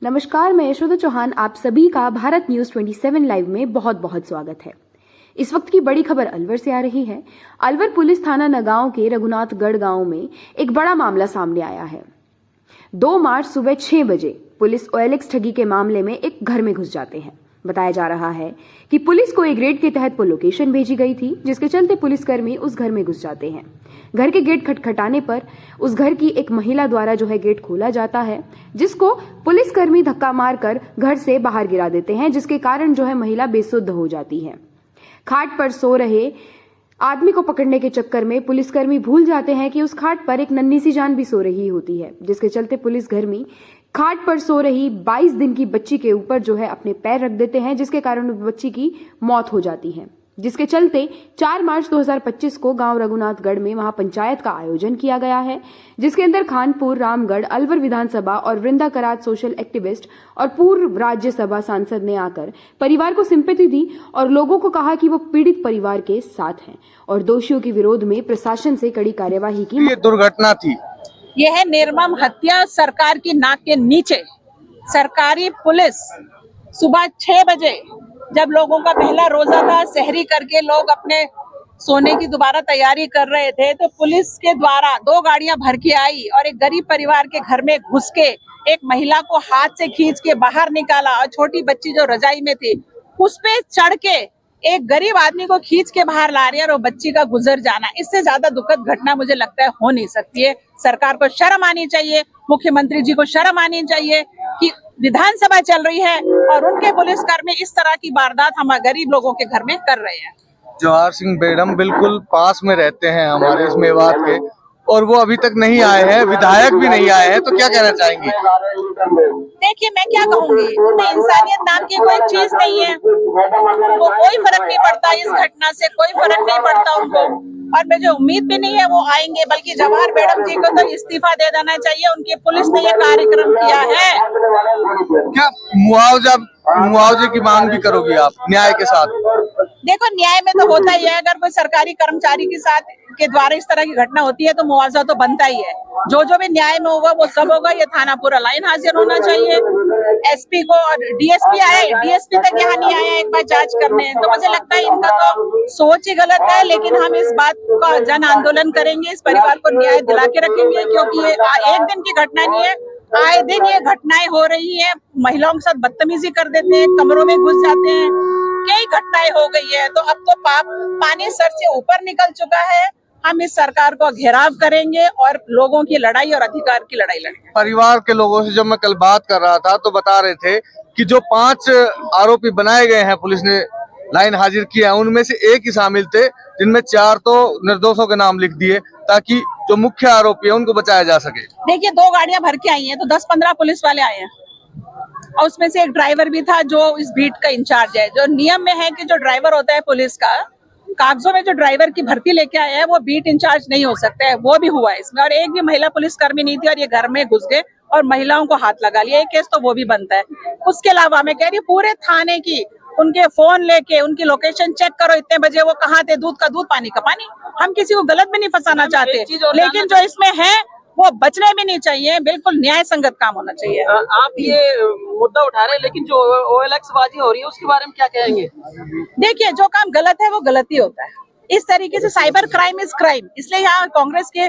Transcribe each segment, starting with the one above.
नमस्कार, मैं यशोदा चौहान आप सभी का भारत न्यूज 27 लाइव में बहुत बहुत स्वागत है। इस वक्त की बड़ी खबर अलवर से आ रही है। अलवर पुलिस थाना नगांव के रघुनाथगढ़ गांव में एक बड़ा मामला सामने आया है। 2 मार्च सुबह 6 बजे पुलिस OLX ठगी के मामले में एक घर में घुस जाते हैं। बताया जा रहा है कि पुलिस को एक रेड के तहत वो लोकेशन भेजी गई थी, जिसके चलते पुलिसकर्मी उस घर में घुस जाते हैं। घर के गेट खटखटाने पर उस घर की एक महिला द्वारा जो है गेट खोला जाता है, जिसको पुलिसकर्मी धक्का मारकर घर से बाहर गिरा देते हैं, जिसके कारण जो है महिला बेसुध हो जाती है। खाट पर सो रहे आदमी को पकड़ने के चक्कर में पुलिसकर्मी भूल जाते हैं कि उस खाट पर एक नन्ही सी जान भी सो रही होती है, जिसके चलते पुलिसकर्मी खाट पर सो रही 22 दिन की बच्ची के ऊपर जो है अपने पैर रख देते हैं, जिसके कारण बच्ची की मौत हो जाती है। जिसके चलते 4 मार्च 2025 को गांव रघुनाथगढ़ में महापंचायत का आयोजन किया गया है, जिसके अंदर खानपुर, रामगढ़, अलवर विधानसभा और वृंदा करात सोशल एक्टिविस्ट और पूर्व राज्यसभा सांसद ने आकर परिवार को सिंपैथी दी और लोगों को कहा कि वो पीड़ित परिवार के साथ हैं और दोषियों के विरोध में प्रशासन से कड़ी कार्यवाही की। ये दुर्घटना थी, यह निर्मम हत्या सरकार की नाक के नीचे। सरकारी पुलिस सुबह 6 बजे जब लोगों का पहला रोजा था, सहरी करके लोग अपने सोने की दोबारा तैयारी कर रहे थे, तो पुलिस के द्वारा 2 गाड़ियां भर के आई और एक गरीब परिवार के घर में घुस के एक महिला को हाथ से खींच के बाहर निकाला और छोटी बच्ची जो रजाई में थी उस पे चढ़ के एक गरीब आदमी को खींच के बाहर ला रही है और वो बच्ची का गुजर जाना, इससे ज्यादा दुखद घटना मुझे लगता है हो नहीं सकती है। सरकार को शर्म आनी चाहिए, मुख्यमंत्री जी को शर्म आनी चाहिए कि विधानसभा चल रही है और उनके पुलिसकर्मी इस तरह की वारदात हम गरीब लोगों के घर में कर रहे हैं। जवाहर सिंह बेडम बिल्कुल पास में रहते हैं हमारे इस मेवात के, और वो अभी तक नहीं आए हैं, विधायक भी नहीं आए हैं, तो क्या कहना चाहेंगे? देखिए, मैं क्या कहूंगी, उनमें इंसानियत नाम की कोई चीज नहीं है, वो कोई फर्क नहीं पड़ता इस घटना से, कोई फर्क नहीं पड़ता उनको, और मुझे उम्मीद भी नहीं है वो आएंगे। बल्कि जवाहर मैडम जी को तो इस्तीफा दे देना चाहिए, उनकी पुलिस ने ये कार्यक्रम किया है। क्या मुआवजे की मांग भी करोगी आप न्याय के साथ? देखो, न्याय में तो होता ही है, अगर कोई सरकारी कर्मचारी के साथ के द्वारा इस तरह की घटना होती है तो मुआवजा तो बनता ही है। जो भी न्याय में होगा वो सब होगा। ये थाना पूरा लाइन हाजिर होना चाहिए। SP को और DSP आया, DSP तक यहाँ नहीं आया एक बार जांच करने, तो मुझे लगता है इनका तो सोच ही गलत है। लेकिन हम इस बात का जन आंदोलन करेंगे, इस परिवार को न्याय दिला के रखेंगे, क्योंकि ये एक दिन की घटना नहीं है, आए दिन ये घटनाएं हो रही है। महिलाओं के साथ बदतमीजी कर देते हैं, कमरों में घुस जाते हैं, कई घटनाएं हो गई है। तो अब तो पानी सर से ऊपर निकल चुका है। हम इस सरकार को घेराव करेंगे और लोगों की लड़ाई और अधिकार की लड़ाई लड़ेंगे। परिवार के लोगों से जब मैं कल बात कर रहा था तो बता रहे थे कि जो 5 आरोपी बनाए गए हैं, पुलिस ने लाइन हाजिर किया, उनमें से एक ही शामिल थे, जिनमें 4 तो निर्दोषों के नाम लिख दिए ताकि जो मुख्य आरोपी है उनको बचाया जा सके। देखिए, 2 गाड़ियां भर के आई हैं तो 10-15 पुलिस वाले आए हैं और उसमें से एक ड्राइवर भी था जो इस बीट का इंचार्ज है। जो नियम में है कि जो ड्राइवर होता है पुलिस का, कागजों में जो ड्राइवर की भर्ती लेके आया है वो बीट इंचार्ज नहीं हो सकता है, वो भी हुआ है इसमें। और एक भी महिला पुलिसकर्मी नहीं थी और ये घर में घुस गए और महिलाओं को हाथ लगा लिया, एक केस तो वो भी बनता है। उसके अलावा मैं कह रही हूँ, पूरे थाने की उनके फोन लेके उनकी लोकेशन चेक करो, इतने बजे वो कहाँ थे, दूध का दूध पानी का पानी। हम किसी को गलत भी नहीं फंसाना चाहते, लेकिन जो इसमें है वो बचने भी नहीं चाहिए, बिल्कुल न्याय संगत काम होना चाहिए। आप ये मुद्दा उठा रहे हैं, लेकिन जो OLX बाजी हो रही है उसके बारे में क्या कहेंगे? देखिए, जो काम गलत है वो गलत ही होता है। इस तरीके से साइबर क्राइम इज क्राइम, इसलिए यहाँ कांग्रेस के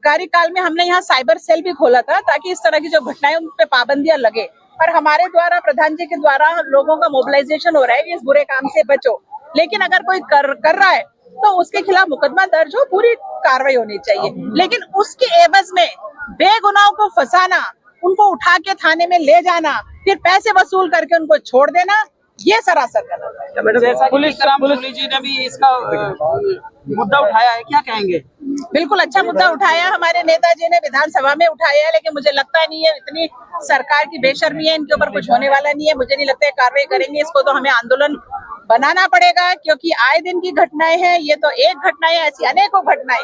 कार्यकाल में हमने यहाँ साइबर सेल भी खोला था ताकि इस तरह की जो घटनाएं उन पे पाबंदियां लगे। और हमारे द्वारा, प्रधान जी के द्वारा लोगों का मोबिलाइजेशन हो रहा है कि इस बुरे काम से बचो। लेकिन अगर कोई कर रहा है तो उसके खिलाफ मुकदमा दर्ज हो, पूरी कार्रवाई होनी चाहिए। लेकिन उसके एवज में बेगुनाहों को फंसाना, उनको उठा के थाने में ले जाना, फिर पैसे वसूल करके उनको छोड़ देना, ये सरासर गलत है। जैसा पुलिस जी ने भी इसका मुद्दा उठाया है, क्या कहेंगे? बिल्कुल अच्छा मुद्दा उठाया, हमारे नेताजी ने विधानसभा में उठाया है, लेकिन मुझे लगता नहीं है, इतनी सरकार की बेशर्मी है, इनके ऊपर कुछ होने वाला नहीं है। मुझे नहीं लगता है कार्रवाई करेंगे, इसको तो हमें आंदोलन बनाना पड़ेगा, क्योंकि आए दिन की घटनाएं हैं। ये तो एक घटना है, ऐसी अनेकों घटनाएं,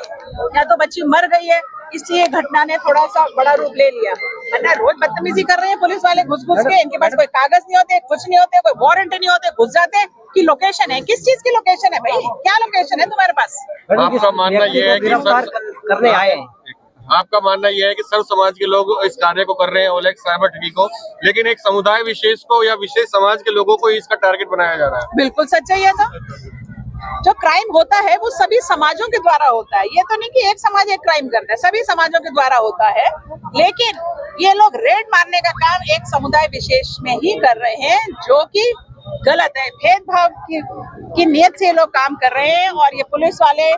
या तो बच्ची मर गई है इसलिए घटना ने थोड़ा सा बड़ा रूप ले लिया, वरना रोज बदतमीजी कर रहे हैं पुलिस वाले घुस के। इनके पास कोई कागज नहीं होते, कुछ नहीं होते, कोई वारंट नहीं होते, घुस जाते कि लोकेशन है, किस चीज की लोकेशन है भाई, क्या लोकेशन है तुम्हारे पास? आपका मानना ये है कि करने आए हैं आपका मानना यह है कि सर्व समाज के लोग इस कार्य को कर रहे हैं, OLX साइबर ठगी को, लेकिन एक समुदाय विशेष को या विशेष समाज के लोगों को इसका टारगेट बनाया जा रहा है? बिल्कुल सच्चाई है। तो जो क्राइम होता है वो सभी समाजों के द्वारा होता है। ये तो नहीं कि एक समाज एक क्राइम करता है, सभी समाजों के द्वारा होता है। लेकिन ये लोग रेड मारने का काम एक समुदाय विशेष में ही कर रहे हैं, जो कि गलत है। भेदभाव की नीयत से ये लोग काम कर रहे हैं और ये पुलिस वाले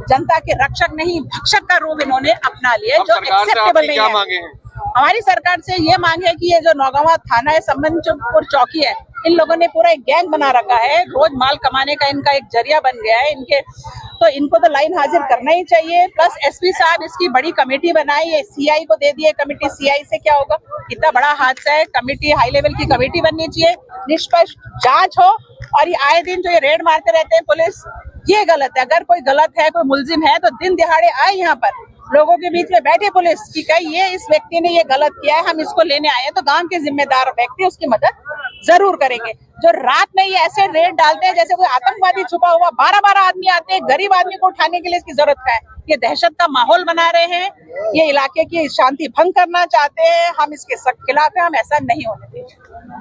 जनता के रक्षक नहीं भक्षक का रूप इन्होंने अपना लिया, जो एक्सेप्टेबल नहीं है। मांगे हैं? हमारी सरकार से ये मांग है कि ये जो नौगावा थाना है, संबंधपुर चौकी है, इन लोगों ने पूरा एक गैंग बना रखा है। रोज माल कमाने का इनका एक जरिया बन गया है इनके, तो इनको तो लाइन हाजिर करना ही चाहिए। प्लस एसपी साहब इसकी बड़ी कमेटी बनाई है, सीआई को दे दिए कमेटी। सीआई से क्या होगा, इतना बड़ा हादसा है, कमेटी हाई लेवल की कमेटी बननी चाहिए, निष्पक्ष जांच हो। और ये आए दिन जो ये रेड मारते रहते हैं पुलिस, ये गलत है। अगर कोई गलत है, कोई मुलजिम है, तो दिन दिहाड़े आए यहाँ पर लोगों के बीच में बैठे पुलिस की कही ये इस व्यक्ति ने ये गलत किया है, हम इसको लेने आए हैं, तो गांव के जिम्मेदार व्यक्ति उसकी मदद जरूर करेंगे। जो रात में ये ऐसे रेड डालते हैं जैसे कोई आतंकवादी छुपा हुआ, 12-12 आदमी आते हैं, गरीब आदमी को उठाने के लिए इसकी जरूरत क्या है? ये दहशत का माहौल बना रहे हैं, ये इलाके की शांति भंग करना चाहते हैं। हम इसके सख्त खिलाफ हैं, हम ऐसा नहीं होने देंगे।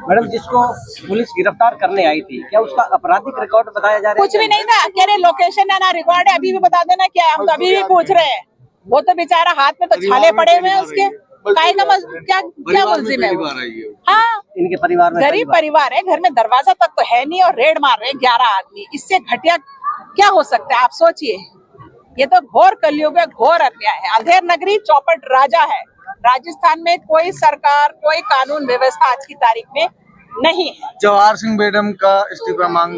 मैडम, जिसको पुलिस गिरफ्तार करने आई थी, क्या उसका आपराधिक रिकॉर्ड बताया जा रहा है? कुछ भी नहीं था, कह रहे लोकेशन है ना रिकॉर्ड है, अभी भी बता देना क्या है, हम तो अभी भी पूछ रहे हैं। वो तो बेचारा हाथ में तो छाले पड़े हुए हैं उसके, काय का क्या मुलजिम है वो? हाँ, इनके परिवार में गरीब परिवार है, घर में दरवाजा तक तो है नहीं और रेड मार रहे हैं 11 आदमी। इससे घटिया क्या हो सकता है, आप सोचिए। ये तो घोर कलयुग है, घोर अन्याय है। अंधेर नगरी चौपट राजा है। राजस्थान में कोई सरकार, कोई कानून व्यवस्था आज की तारीख में नहीं है। जवाहर सिंह मैडम का इस्तीफा मांग